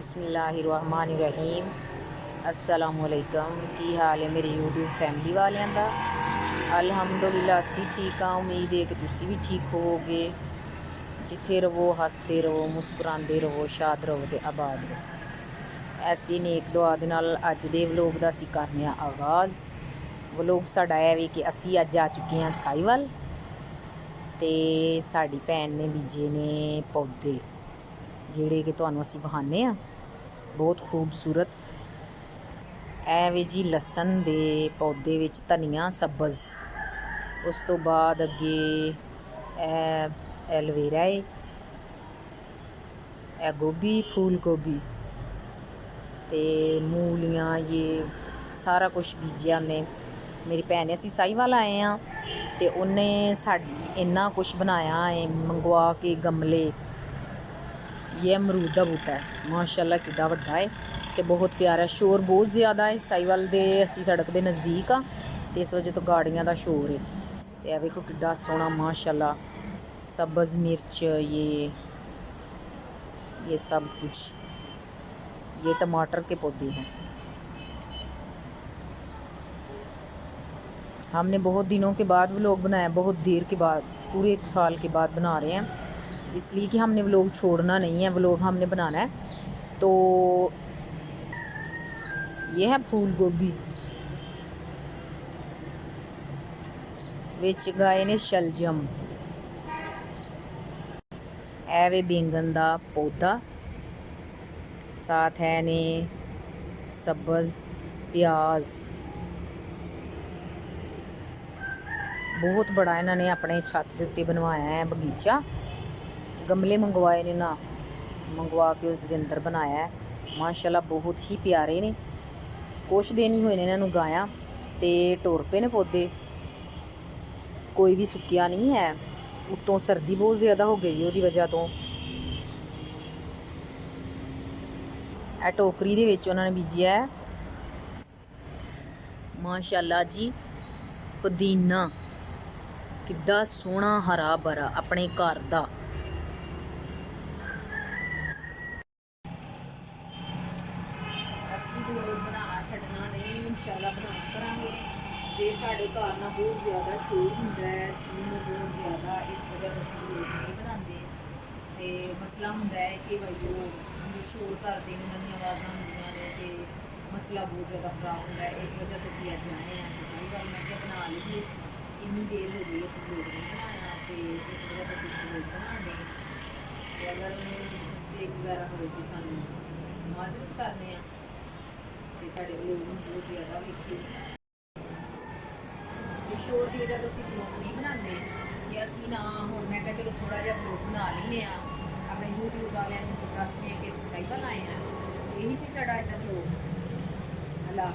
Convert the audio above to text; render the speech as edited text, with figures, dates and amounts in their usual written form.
बिस्मिल्लाहिर्रहमानिर्रहीम अस्सलामुअलैकुम। की हाल है मेरी यूट्यूब फैमिली वालियां दा। अल्हम्दुलिल्लाह असी ठीक हाँ। उम्मीद है कि तुसी भी ठीक होवोगे। जिथे रवो हसते रवो, मुस्कुराते रवो, शाद रवो ते आबाद रवो। ऐसी नेक दुआ दे नाल अज दे व्लॉग दा असी करने आगाज़। व्लॉग साडा है वी कि असी अज आ चुके हैं साहिवाल ते साडी भैन ने बीजे ने पौधे ਜਿਹੜੇ कि ਤੁਹਾਨੂੰ ਅਸੀਂ ਵਹਾਨੇ ਆ। बहुत खूबसूरत ਐਵੇਂ जी लसन ਦੇ पौधे ਵਿੱਚ ਧਨੀਆ सब्ज़। उस तो बाद अगे एलोवेरा है, गोभी, फूल गोभी ते मूलियाँ, ये सारा कुछ बीजिया ने मेरी भैन ने। असी साहिवाल आए हाँ तो उन्हें साडी इन्ना कुछ बनाया है मंगवा के गमले। ये अमरूद का बूटा है, माशाल्लाह कितना वड्डा है तो बहुत प्यारा। शोर बहुत ज़्यादा है साहिवाल दे, असी सड़क के नज़दीक हाँ तो इस वजह तो गाड़ियाँ का शोर है। तो वेखो कितना सोहना माशाल्लाह सब्ज़ मिर्च, ये सब कुछ। ये टमाटर के पौधे हैं। हमने बहुत दिनों के बाद व्लॉग बनाया, बहुत देर के बाद, पूरे 1 साल के बाद बना रहे हैं, इसलिए कि हमने व्लॉग छोड़ना नहीं है, व्लॉग हमने बनाना है। तो ये है फूल गोभी, विच गाए ने शलजम, एवे बैंगन का पौधा, साथ है ने सब्ज़ प्याज। बहुत बड़ा इन्होंने अपने छत के उत्ते बनवाया है बगीचा। गमले मंगवाए ने ना, मंगवा के उसके अंदर बनाया है। माशाल्लाह बहुत ही प्यारे ने। कुछ दिन ही हुए ने इन्होंने गाया तो टुर पे ने पौधे, कोई भी सुक्या नहीं है। उत्तों सर्दी बहुत ज़्यादा हो गई उसकी वजह तो यह टोकरी दे विच उन्होंने बीजिया है माशाल्लाह जी पुदीना। कितना सोहना हरा भरा अपने घर का। असी व्लॉग बनाना छड्डना नहीं, इंशाल्लाह बनाया करांगे। ते साडे घर ना बहुत ज़्यादा शोर हुंदा है, चीन बहुत ज़्यादा, इस वजह तो असी व्लॉग नहीं बनाते। ते मसला हुंदा है कि भाई वो शोर करते हैं, उन्होंने आवाज़ां आउंदियां ने ते मसला बहुत ज़्यादा खराब होता है। इस वजह तो असी अज आए हैं तो सही गल मैं क्या बना लीए। इन्नी देर हो गई असी व्लॉग नहीं बनाया तो इस वजह तो असी व्लॉग बना दें। तो अगर मिस्टेक वगैरह हो तो सानू माजरत करने तो साढ़े व्लॉग बहुत ज़्यादा वेखे शोर की वजह तो असी व्लॉग नहीं बनाते। कि असी ना हुण मैं कहा चलो थोड़ा जिहा व्लॉग बना लेने अपने यूट्यूब वाले दसने कि असी साहिवाल आए हैं। यही सी साडा अज दा व्लॉग। अल्लाह।